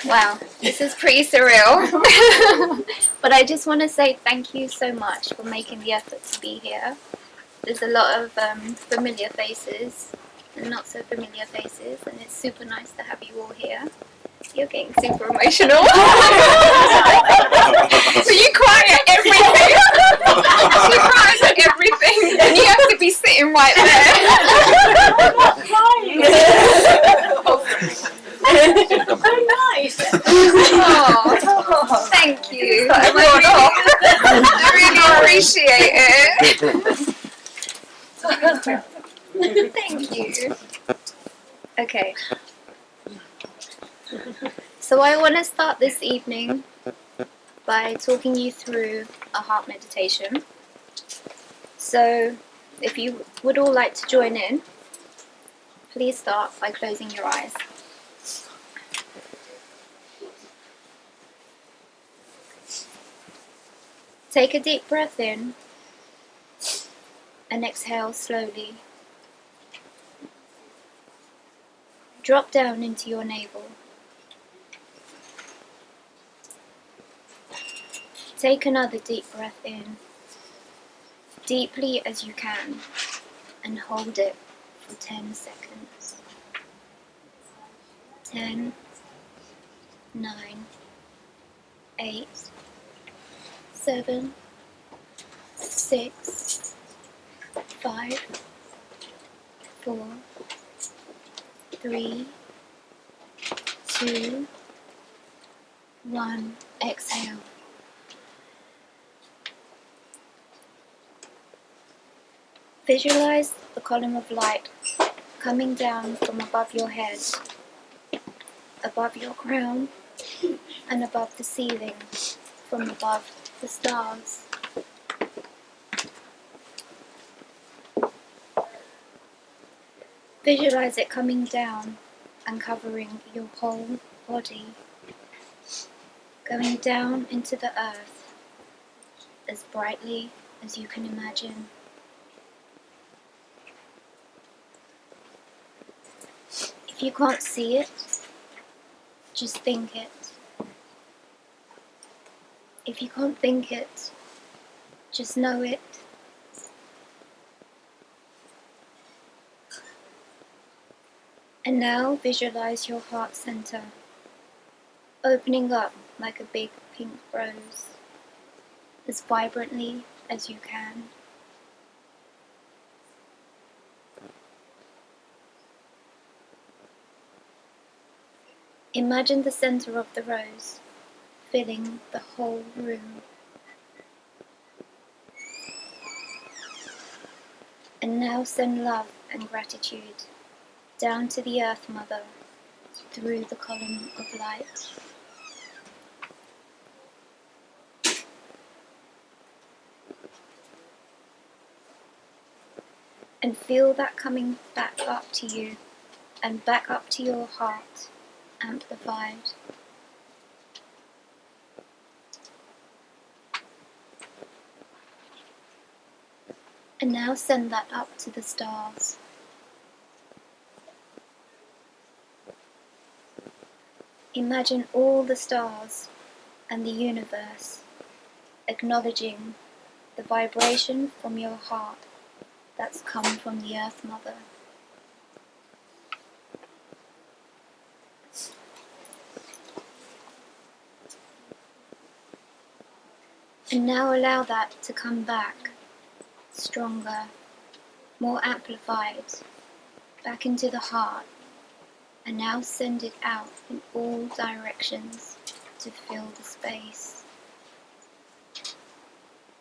Wow, this is pretty surreal. But I just want to say thank you so much for making the effort to be here. There's a lot of familiar faces and not so familiar faces, and it's super nice to have you all here. You're getting super emotional. So you cry at everything. She cries at everything, and you have to be sitting right there. I'm not crying. Oh, nice. Oh, thank you. I really appreciate it. Thank you. Okay. So I want to start this evening by talking you through a heart meditation. So if you would all like to join in, please start by closing your eyes. Take a deep breath in and exhale slowly. Drop down into your navel. Take another deep breath in, deeply as you can, and hold it for 10 seconds. 10, 9, 8, 7, 6, 5, 4, 3, 2, 1. Exhale. Visualize the column of light coming down from above your head, above your crown, and above the ceiling, from above the stars. Visualize it coming down and covering your whole body, going down into the earth as brightly as you can imagine. If you can't see it, just think it. If you can't think it, just know it. And now visualize your heart center, opening up like a big pink rose, as vibrantly as you can. Imagine the center of the rose filling the whole room. And now send love and gratitude down to the Earth Mother through the column of light. And feel that coming back up to you and back up to your heart, amplified. And now send that up to the stars. Imagine all the stars and the universe acknowledging the vibration from your heart that's come from the Earth Mother. And now allow that to come back, stronger, more amplified, back into the heart, and now send it out in all directions to fill the space.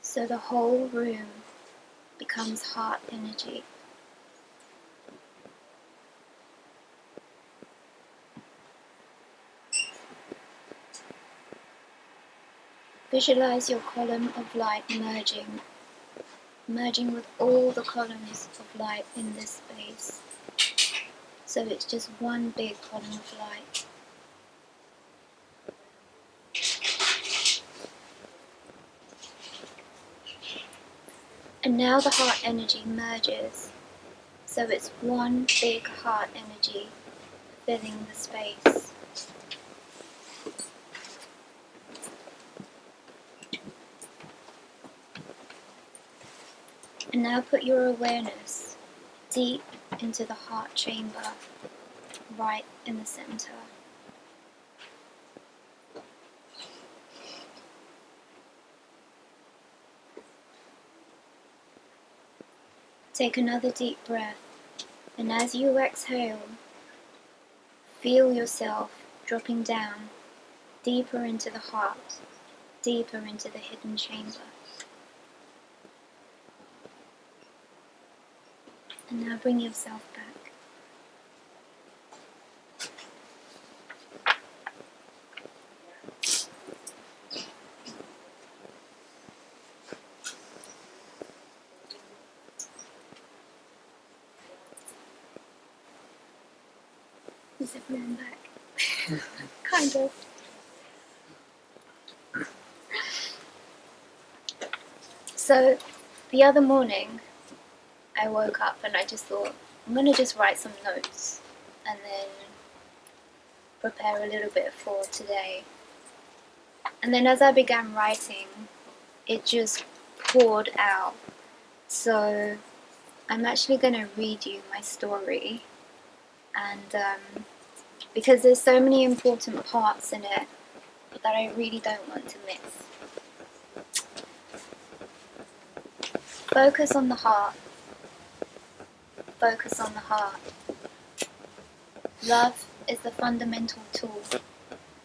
So the whole room becomes heart energy. Visualize your column of light merging with all the columns of light in this space. So it's just one big column of light. And now the heart energy merges. So it's one big heart energy filling the space. And now put your awareness deep into the heart chamber, right in the center. Take another deep breath, and as you exhale, feel yourself dropping down deeper into the heart, deeper into the hidden chamber. And now bring yourself back. Is everyone back? Kind of. So, the other morning, I woke up and I just thought, I'm going to just write some notes and then prepare a little bit for today. And then as I began writing, it just poured out. So, I'm actually going to read you my story. And because there's so many important parts in it that I really don't want to miss. Focus on the heart. Focus on the heart. Love is the fundamental tool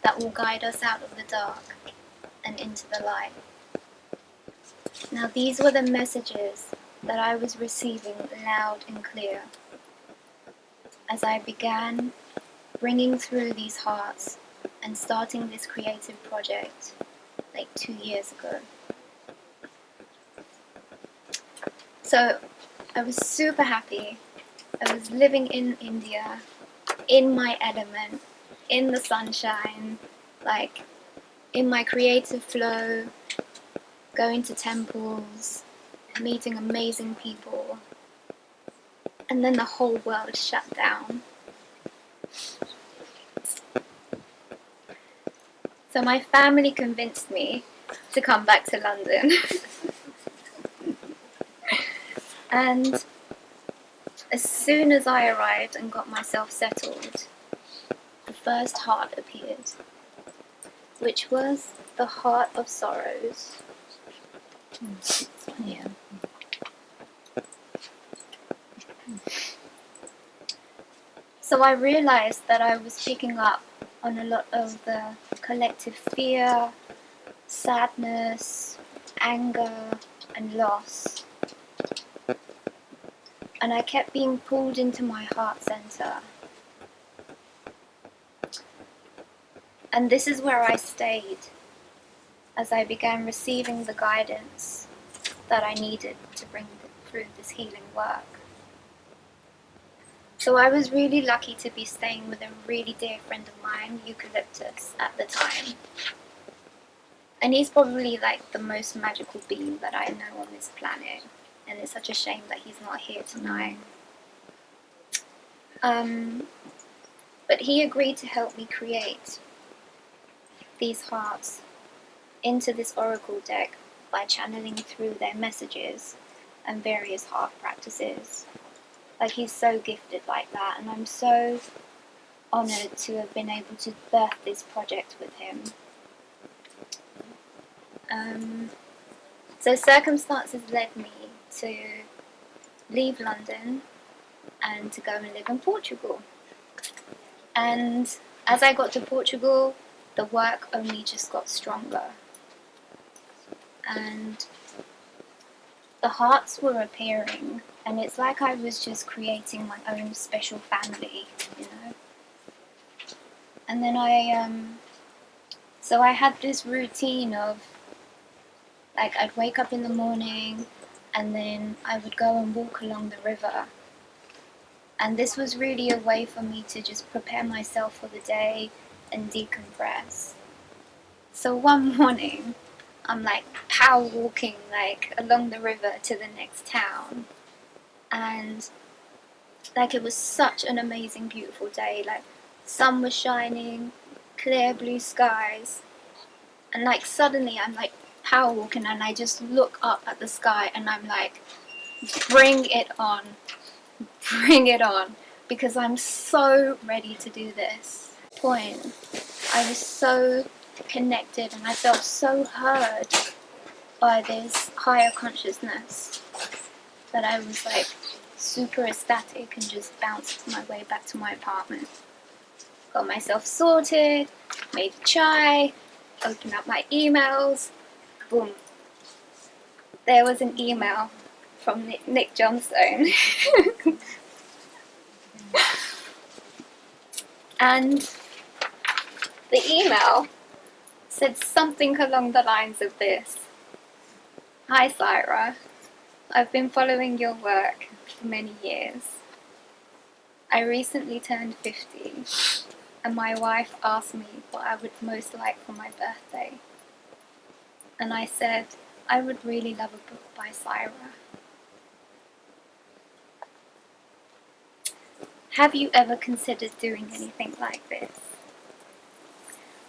that will guide us out of the dark and into the light. Now these were the messages that I was receiving loud and clear as I began bringing through these hearts and starting this creative project like 2 years ago. So I was super happy. I was living in India, in my element, in the sunshine, like in my creative flow, going to temples, meeting amazing people, and then the whole world shut down. So my family convinced me to come back to London. And as soon as I arrived and got myself settled, the first heart appeared, which was the heart of sorrows. Yeah. So I realized that I was picking up on a lot of the collective fear, sadness, anger, and loss. And I kept being pulled into my heart center. And this is where I stayed as I began receiving the guidance that I needed to bring through this healing work. So I was really lucky to be staying with a really dear friend of mine, Eucalyptus, at the time. And he's probably like the most magical being that I know on this planet. And it's such a shame that he's not here tonight. But he agreed to help me create these hearts into this oracle deck by channeling through their messages and various heart practices. Like, he's so gifted like that, and I'm so honoured to have been able to birth this project with him. So circumstances led me to leave London and to go and live in Portugal. And as I got to Portugal, the work only just got stronger. And the hearts were appearing, and it's like I was just creating my own special family, you know. And then so I had this routine of, like, I'd wake up in the morning, and then I would go and walk along the river. And this was really a way for me to just prepare myself for the day and decompress. So one morning, I'm like power walking like along the river to the next town, and like it was such an amazing, beautiful day. Like, sun was shining, clear blue skies, and like suddenly I'm like power walking and I just look up at the sky and I'm like, bring it on. Bring it on. Because I'm so ready to do this. Point. I was so connected and I felt so heard by this higher consciousness that I was like super ecstatic and just bounced my way back to my apartment. Got myself sorted, made a chai, opened up my emails, boom. There was an email from Nick Johnstone. And the email said something along the lines of this. Hi Saira, I've been following your work for many years. I recently turned 50 and my wife asked me what I would most like for my birthday. And I said, I would really love a book by Saira. Have you ever considered doing anything like this?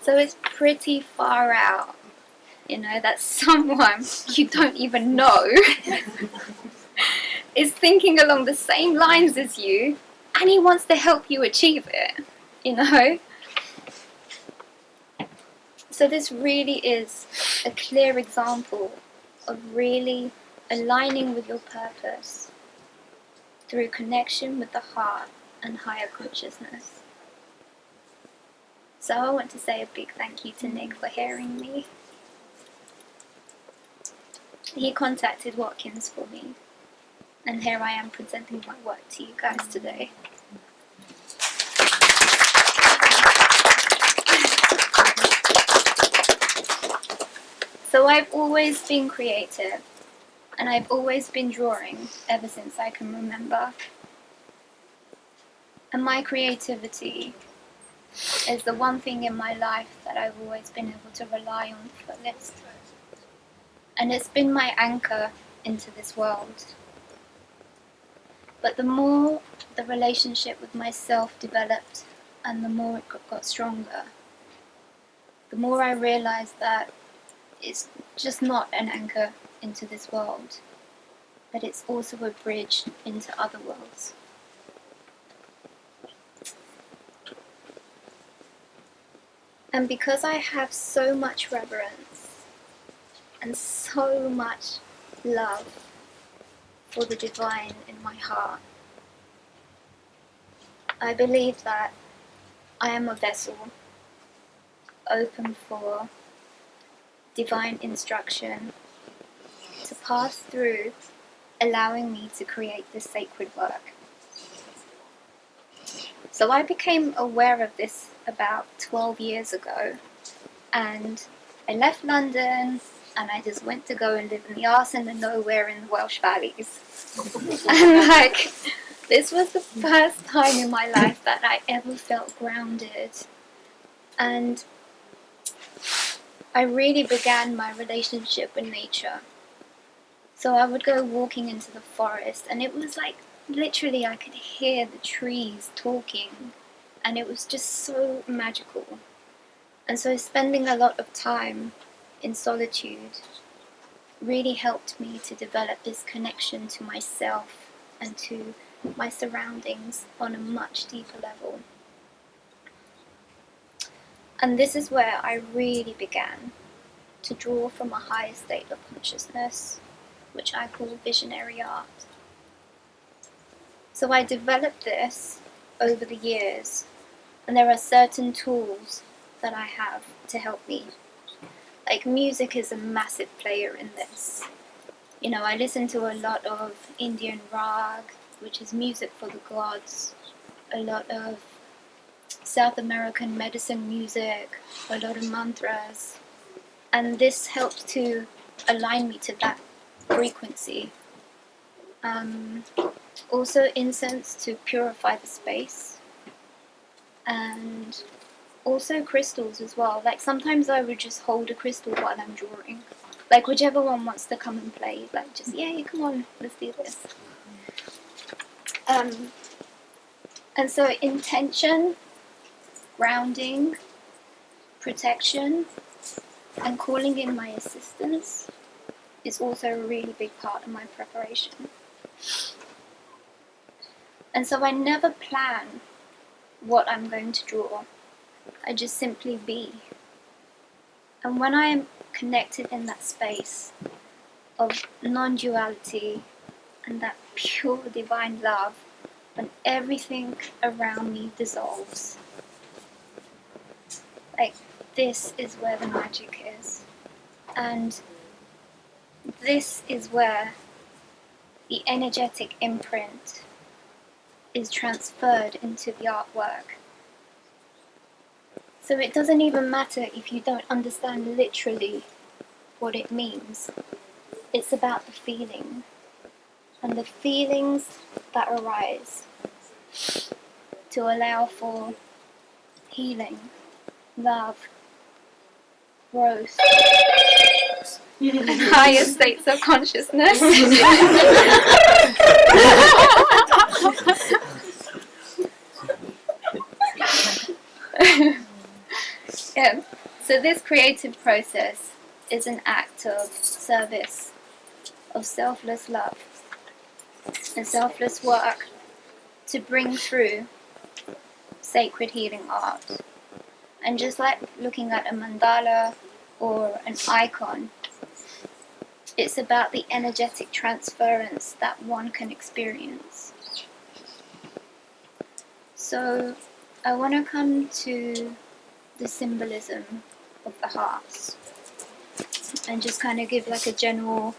So it's pretty far out, that someone you don't even know is thinking along the same lines as you and he wants to help you achieve it, So this really is a clear example of really aligning with your purpose through connection with the heart and higher consciousness. So I want to say a big thank you to Nick for hearing me. He contacted Watkins for me, and here I am presenting my work to you guys today. So I've always been creative, and I've always been drawing ever since I can remember. And my creativity is the one thing in my life that I've always been able to rely on fullest. And it's been my anchor into this world. But the more the relationship with myself developed and the more it got stronger, the more I realized that it's just not an anchor into this world, but it's also a bridge into other worlds. And because I have so much reverence and so much love for the divine in my heart, I believe that I am a vessel open for divine instruction to pass through, allowing me to create this sacred work. So I became aware of this about 12 years ago, and I left London and I just went to go and live in the arse and the nowhere in the Welsh valleys. And this was the first time in my life that I ever felt grounded, and I really began my relationship with nature. So I would go walking into the forest and it was like literally I could hear the trees talking, and it was just so magical. And so spending a lot of time in solitude really helped me to develop this connection to myself and to my surroundings on a much deeper level. And this is where I really began to draw from a higher state of consciousness, which I call visionary art. So I developed this over the years, and there are certain tools that I have to help me. Like music is a massive player in this. I listen to a lot of Indian rag, which is music for the gods, a lot of South American medicine music, a lot of mantras, and this helps to align me to that frequency. Also incense to purify the space, and also crystals as well. Like sometimes I would just hold a crystal while I'm drawing. Like whichever one wants to come and play, like just, yeah, come on, let's do this. And so intention, grounding, protection, and calling in my assistance is also a really big part of my preparation. And so I never plan what I'm going to draw. I just simply be. And when I am connected in that space of non-duality and that pure divine love, when everything around me dissolves, like, this is where the magic is. And this is where the energetic imprint is transferred into the artwork. So it doesn't even matter if you don't understand literally what it means. It's about the feeling. And the feelings that arise to allow for healing, love, growth, and higher states of consciousness. Yeah. So this creative process is an act of service, of selfless love, and selfless work to bring through sacred healing art. And just like looking at a mandala or an icon, it's about the energetic transference that one can experience. So I want to come to the symbolism of the hearts and just kind of give like a general,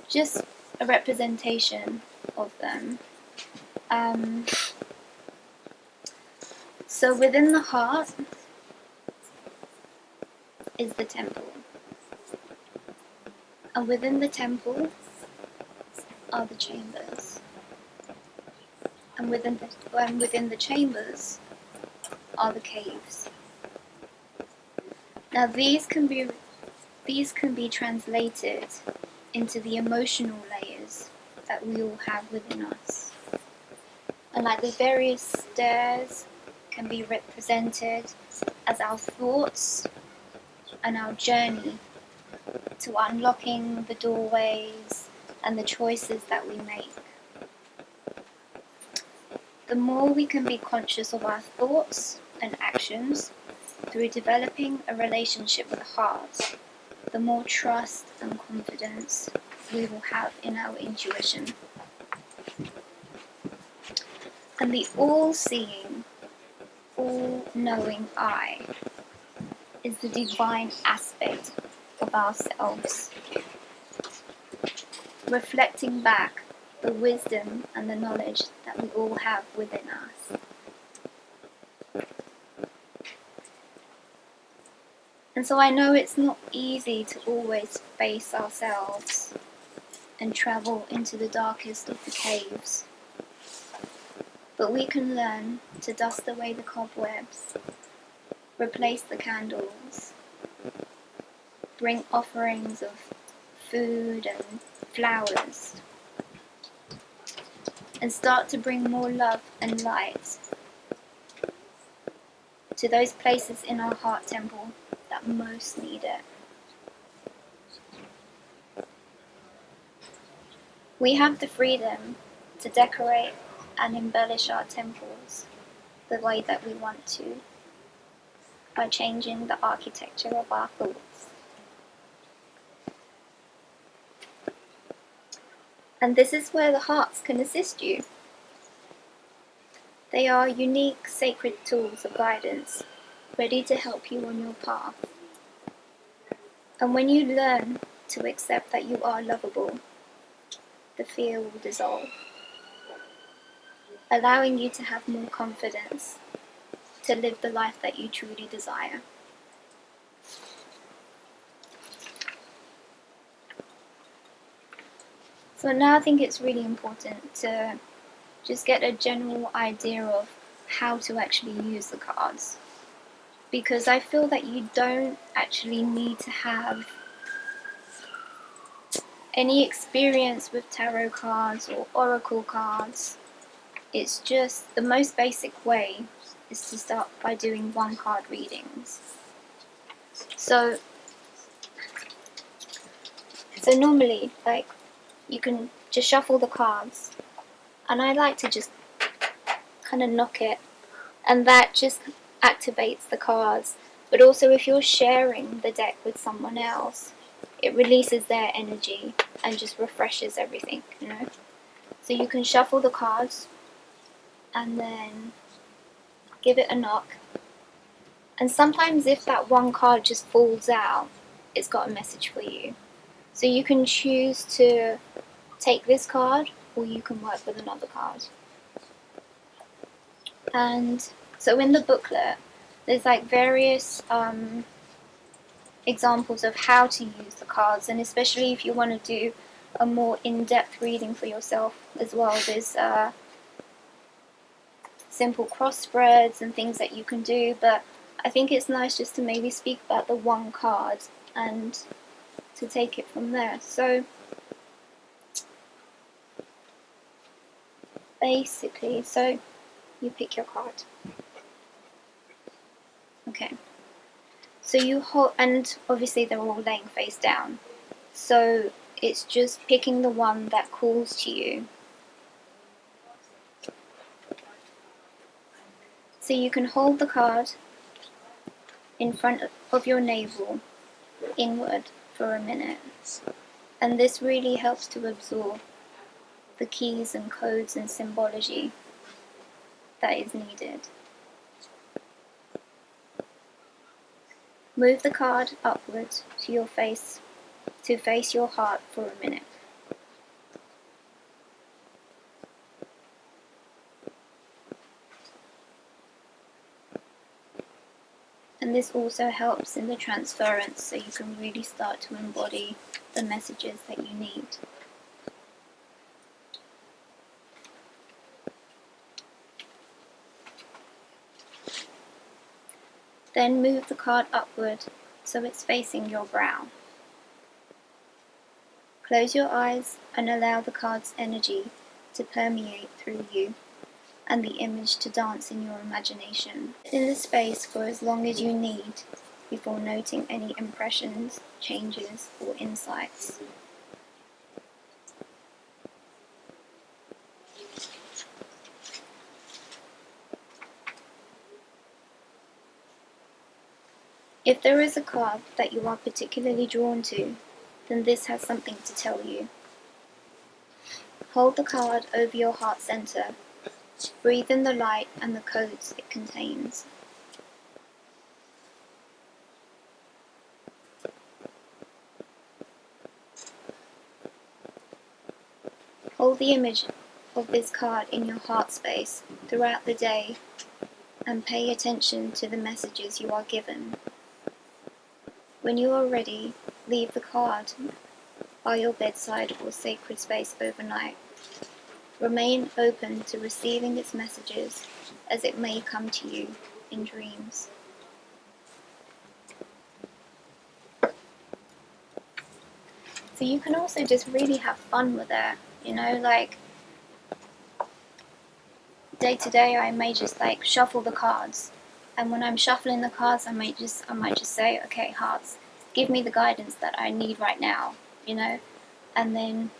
just a representation of them. So within the heart is the temple. And within the temple are the chambers. And within the chambers are the caves. Now these can be translated into the emotional layers that we all have within us. And like the various stairs can be represented as our thoughts and our journey to unlocking the doorways and the choices that we make. The more we can be conscious of our thoughts and actions through developing a relationship with the heart, the more trust and confidence we will have in our intuition. And the all-seeing, all-knowing I is the divine aspect of ourselves, reflecting back the wisdom and the knowledge that we all have within us. And so I know it's not easy to always face ourselves and travel into the darkest of the caves, but we can learn to dust away the cobwebs, replace the candles, bring offerings of food and flowers, and start to bring more love and light to those places in our heart temple that most need it. We have the freedom to decorate and embellish our temples the way that we want to, by changing the architecture of our thoughts. And this is where the hearts can assist you. They are unique sacred tools of guidance, ready to help you on your path. And when you learn to accept that you are lovable, the fear will dissolve, allowing you to have more confidence to live the life that you truly desire. So now I think it's really important to just get a general idea of how to actually use the cards. Because I feel that you don't actually need to have any experience with tarot cards or oracle cards. It's just the most basic way is to start by doing one card readings. So normally, like, you can just shuffle the cards. And I like to just kind of knock it. And that just activates the cards. But also if you're sharing the deck with someone else, it releases their energy and just refreshes everything, you know. So you can shuffle the cards and then give it a knock. And sometimes if that one card just falls out, it's got a message for you. So you can choose to take this card or you can work with another card. And so in the booklet, there's like various examples of how to use the cards, and especially if you want to do a more in-depth reading for yourself as well, there's simple cross spreads and things that you can do, but I think it's nice just to maybe speak about the one card and to take it from there. So basically, so you pick your card. Okay. So you hold, and obviously they're all laying face down. So it's just picking the one that calls to you. So you can hold the card in front of your navel, inward, for a minute. And this really helps to absorb the keys and codes and symbology that is needed. Move the card upward to your face, to face your heart for a minute. And this also helps in the transference, so you can really start to embody the messages that you need. Then move the card upward so it's facing your brow. Close your eyes and allow the card's energy to permeate through you and the image to dance in your imagination. In the space for as long as you need before noting any impressions, changes, or insights. If there is a card that you are particularly drawn to, then this has something to tell you. Hold the card over your heart center. Breathe in the light and the codes it contains. Hold the image of this card in your heart space throughout the day and pay attention to the messages you are given. When you are ready, leave the card by your bedside or sacred space overnight. Remain open to receiving its messages as it may come to you in dreams. So you can also just really have fun with it, you know, like day to day I may just like shuffle the cards, and when I'm shuffling the cards I might just say, okay, hearts, give me the guidance that I need right now, you know, and then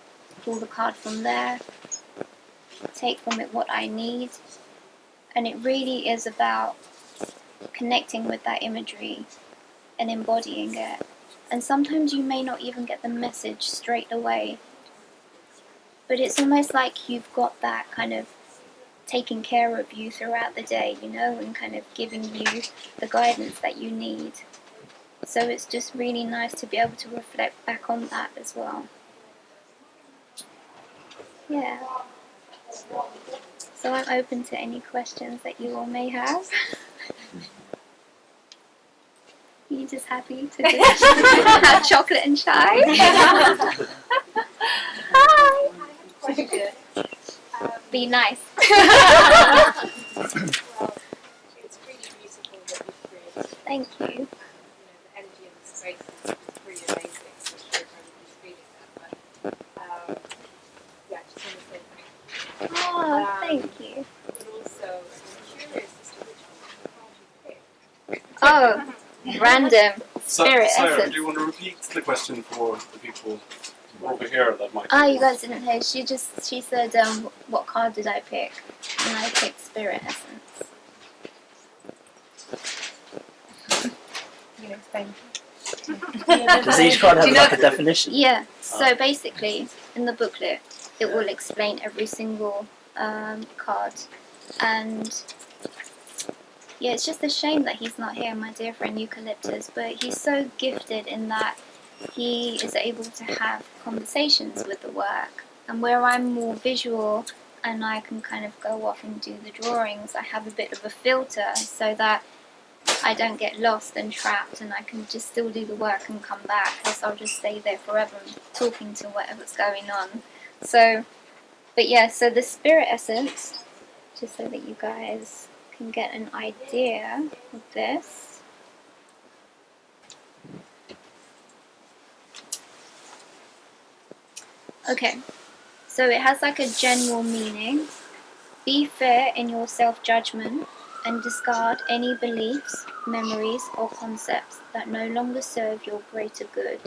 pull the card from there, take from it what I need, and it really is about connecting with that imagery and embodying it. And sometimes you may not even get the message straight away, but it's almost like you've got that kind of taking care of you throughout the day, you know, and kind of giving you the guidance that you need. So it's just really nice to be able to reflect back on that as well. Yeah. So I'm open to any questions that you all may have. You just happy to just have chocolate and chai? Hi. Be nice. Well, it's really beautiful that you've created. Thank you. You know, the energy in the space is really amazing. So I'm sure everybody's feeling that. But yeah, just want to say thank you. Oh, thank you. But also, I'm curious as to which card you picked. Oh, random. Spirit Saira, essence. do you want to repeat the question for the people? Over here, that might. Oh, you guys didn't hear. She said, what card did I pick? And I picked Spirit Essence. You know, explain. Does each card have like a definition? Yeah. So basically, in the booklet, it will explain every single card, and yeah, it's just a shame that he's not here, my dear friend Eucalyptus. But he's so gifted in that he is able to have conversations with the work, and where I'm more visual and I can kind of go off and do the drawings, I have a bit of a filter so that I don't get lost and trapped, and I can just still do the work and come back, else I'll just stay there forever talking to whatever's going on. So, but yeah, so the Spirit Essence, just so that you guys can get an idea of this. Okay, so it has like a general meaning. Be fair in your self-judgment and discard any beliefs, memories, or concepts that no longer serve your greater good.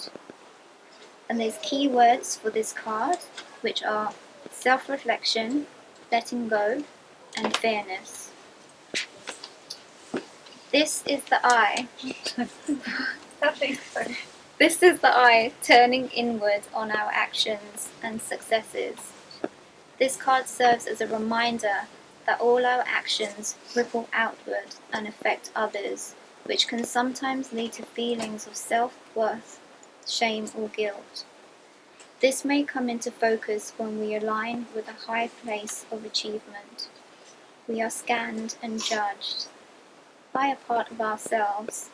And there's key words for this card, which are self-reflection, letting go, and fairness. This is the eye. This is the eye turning inward on our actions and successes. This card serves as a reminder that all our actions ripple outward and affect others, which can sometimes lead to feelings of self-worth, shame, or guilt. This may come into focus when we align with a high place of achievement. We are scanned and judged by a part of ourselves.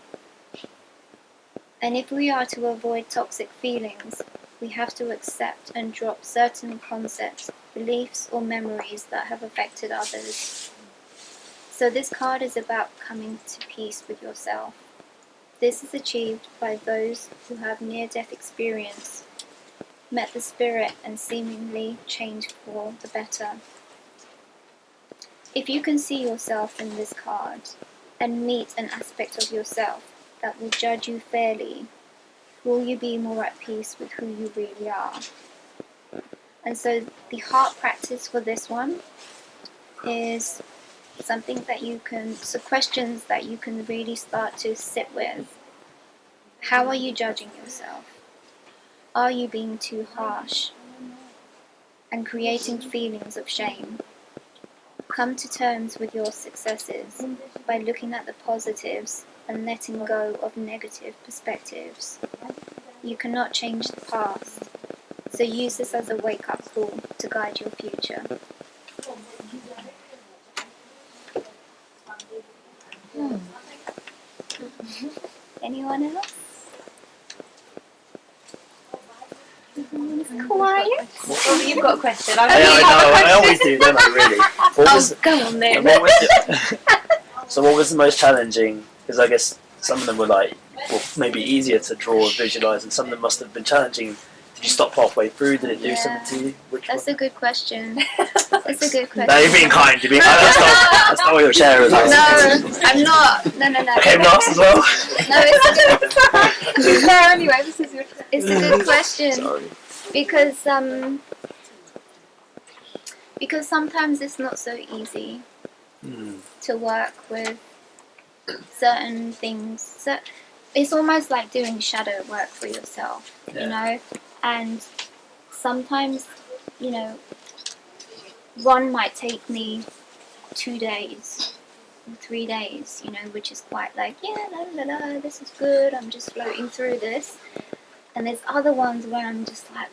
And if we are to avoid toxic feelings, we have to accept and drop certain concepts, beliefs, or memories that have affected others. So this card is about coming to peace with yourself. This is achieved by those who have near-death experience, met the spirit, and seemingly changed for the better. If you can see yourself in this card and meet an aspect of yourself that will judge you fairly, will you be more at peace with who you really are? And so the heart practice for this one is something that you can, so questions that you can really start to sit with. How are you judging yourself? Are you being too harsh and creating feelings of shame? Come to terms with your successes by looking at the positives and letting go of negative perspectives. You cannot change the past, so use this as a wake-up call to guide your future. Anyone else? Quiet. Well, you've got a question. I always do, don't I, really? Go on then. So what was the most challenging? Because I guess some of them were like, well, maybe easier to draw and visualise, and some of them must have been challenging. Did you stop halfway through? Did it do something to you? That's a good question. That's a good question. No, you're being kind. That's not what you're sharing with us. No, I'm not. No. I came last as well. No, She's there anyway. This is your. it's a good question. Sorry. Because sometimes it's not so easy to work with certain things. So it's almost like doing shadow work for yourself, you know. And sometimes, you know, one might take me 2 days, 3 days, you know, which is quite like, this is good, I'm just floating through this. And there's other ones where I'm just like,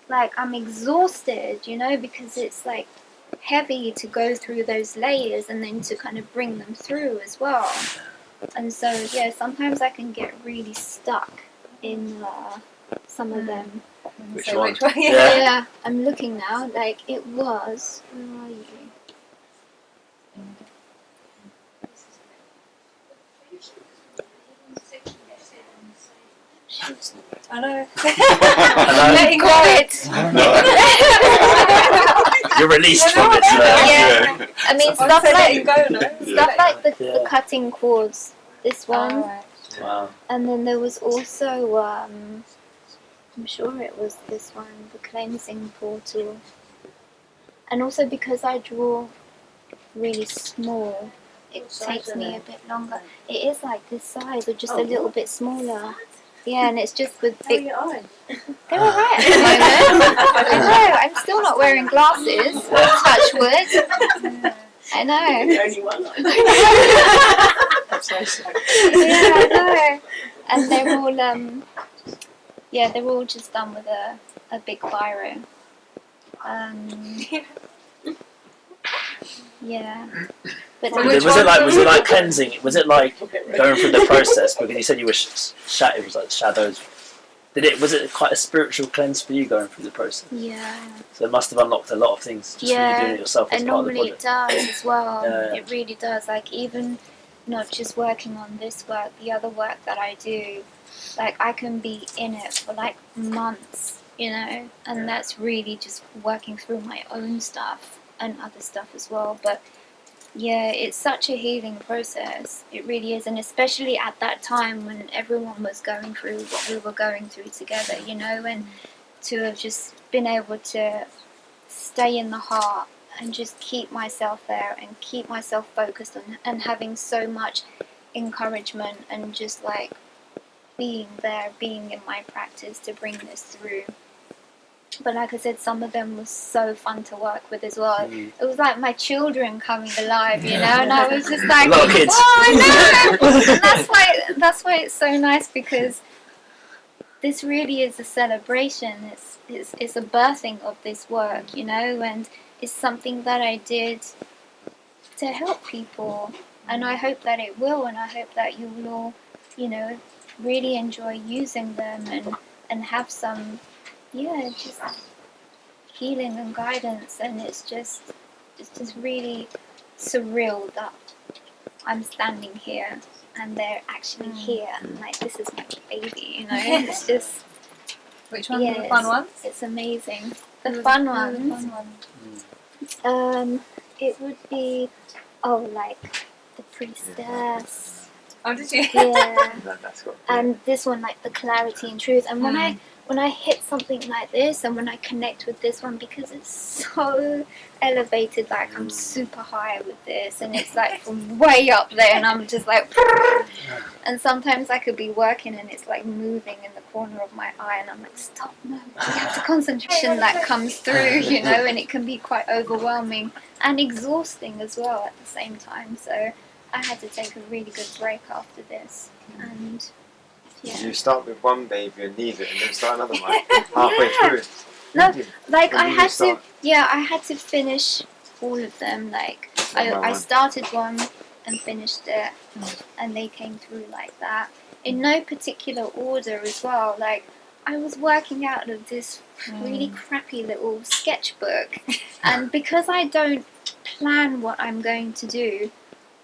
like I'm exhausted, you know, because it's like heavy to go through those layers and then to kind of bring them through as well. And so, yeah, sometimes I can get really stuck in some of them. Which So one? which one? Yeah, I'm looking now, like it was, where are you? I know. Let go it. You're released from it. Yeah. I mean, stuff like go, the cutting cords. This one, Wow. and then there was also I'm sure it was this one, the cleansing portal. And also because I draw really small, it takes me a bit longer. It is like this size or just a little bit smaller. Yeah, and it's just with big... They're alright at the moment. I know, I'm still not wearing glasses. Touch wood. I know. The only one. Yeah, I know. And they're all they're all just done with a big biro. Yeah. But Was it like cleansing? Was it like going through the process? Because you said you were it was like shadows. Was it quite a spiritual cleanse for you going through the process? Yeah. So it must have unlocked a lot of things just really doing it yourself as and part of the normally it project. does as well. Yeah. It really does. Like even not just working on this work, the other work that I do, like I can be in it for like months, and that's really just working through my own stuff and other stuff as well. But yeah, it's such a healing process. It really is, and especially at that time when everyone was going through what we were going through together, and to have just been able to stay in the heart and just keep myself there and keep myself focused on and having so much encouragement and just like being there, being in my practice to bring this through. But like I said, some of them was so fun to work with as well. It was like my children coming alive, and I was just like, a lot of kids. oh, I know. And that's why it's so nice, because this really is a celebration. It's a birthing of this work, and it's something that I did to help people, and I hope that it will, and I hope that you will all, really enjoy using them and have some, just healing and guidance. And it's just really surreal that I'm standing here and they're actually here, and like this is my baby, It's just... Which ones are the fun ones? It's amazing. The fun ones. It would be like the priestess. Oh, did you? Yeah. That's got, And this one, like the clarity and truth. And when I hit something like this, and when I connect with this one, because it's so elevated, like I'm super high with this, and it's like from way up there, and I'm just like, and sometimes I could be working and it's like moving in the corner of my eye, and I'm like, stop, no, you have to concentration that comes through, and it can be quite overwhelming and exhausting as well at the same time. So I had to take a really good break after this, and You start with one baby and leave it, and then start another one halfway through. No, like When I did had you start? I had to finish all of them. Like I started one and finished it, and they came through like that in no particular order as well. Like I was working out of this really crappy little sketchbook, and because I don't plan what I'm going to do,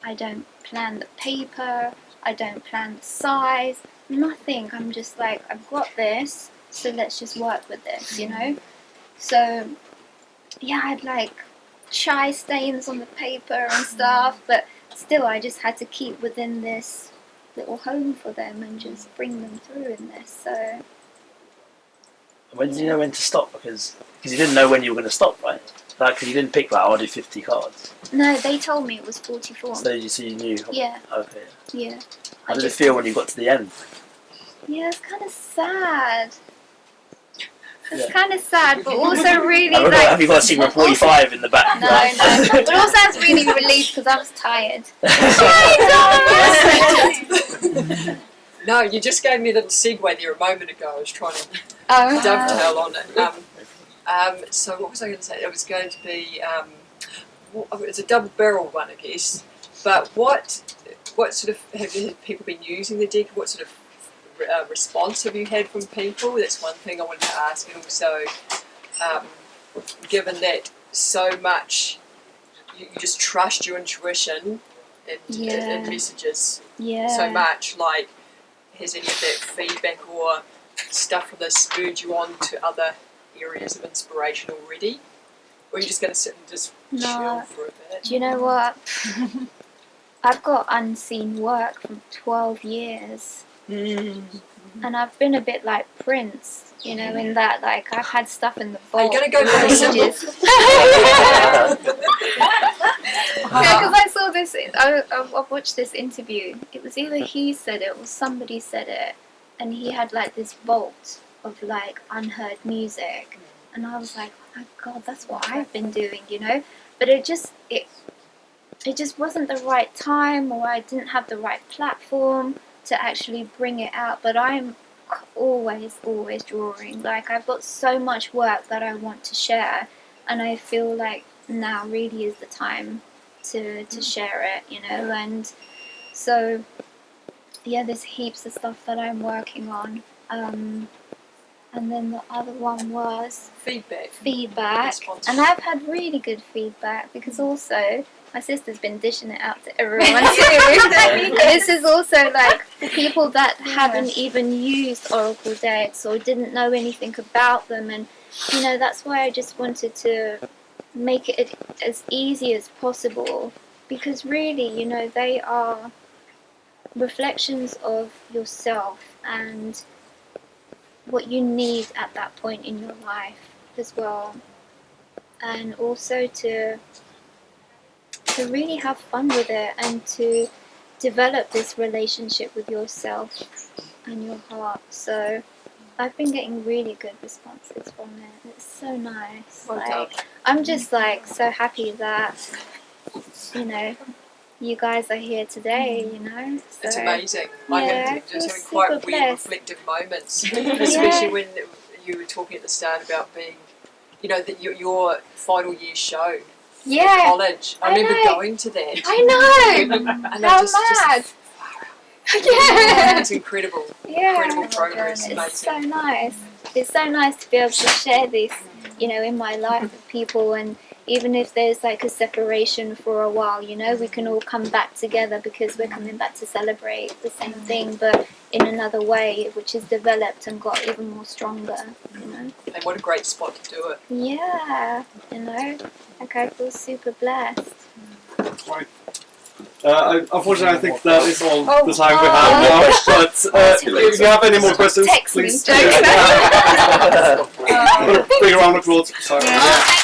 I don't plan the paper, I don't plan the size, nothing. I'm just like, I've got this, so let's just work with this, So, yeah, I had like chai stains on the paper and stuff, but still I just had to keep within this little home for them and just bring them through in this. So, When did you know when to stop? Because you didn't know when you were going to stop, right? Like, 'cause you didn't pick like, I'll do 50 cards. no, they told me it was 44. So you knew. Yeah. Okay. Yeah. How did it feel when you got to the end? Yeah, it's kind of sad. It's Yeah. kind of sad, but also really I don't know, like... have you got Sigma 45 in the back? No, no. But also I was really relieved because I was tired. No, you just gave me the segue there a moment ago. I was trying to Oh. dovetail on it. So what was I going to say? It was going to be it's a double barrel one, I guess. But what sort of have people been using the deck? What sort of response have you had from people? That's one thing I wanted to ask. And also, given that so much you just trust your intuition and messages so much, like, has any of that feedback or stuff from this spurred you on to other areas of inspiration already? Or are you just going to sit and just chill for a bit? Do you know what? I've got unseen work from 12 years. And I've been a bit like Prince, you know, in that, like, I've had stuff in the vault. Are you going to go for ages. Yeah, because I saw this, I watched this interview. It was either he said it or somebody said it, and he had like this vault of like unheard music, and I was like, oh my god, that's what I've been doing, you know. But it just wasn't the right time, or I didn't have the right platform to actually bring it out. But I'm always drawing. Like, I've got so much work that I want to share, and I feel like now really is the time to share it, you know. And so yeah, there's heaps of stuff that I'm working on. And then the other one was feedback. And I've had really good feedback, because also my sister's been dishing it out to everyone too. This is also like for people that haven't even used oracle decks or didn't know anything about them, and you know, that's why I just wanted to make it as easy as possible, because really, you know, they are reflections of yourself and what you need at that point in your life as well, and also to really have fun with it and to develop this relationship with yourself and your heart. So I've been getting really good responses from it. It's so nice. Well like, done. I'm just like so happy that, you know, you guys are here today, you know. So, It's amazing. Yeah, I'm just having quite weird blessed. reflective moments, especially when you were talking at the start about being, you know, that your final year show Yeah, at college. I remember know. going to that. I know. And How I just mad. yeah. It's incredible. Yeah. Incredible progress. It's Amazing. so nice. It's so nice to be able to share this, you know, in my life with people, and even if there's like a separation for a while, you know, we can all come back together because we're coming back to celebrate the same thing, but in another way, which is developed and got even more stronger, you know. And what a great spot to do it. Yeah, you know, like I feel super blessed. Right. Unfortunately, I think that is all the time we Oh. have now. But if you have any more questions, Text me. please. Joking. Big round of applause. Sorry. Oh,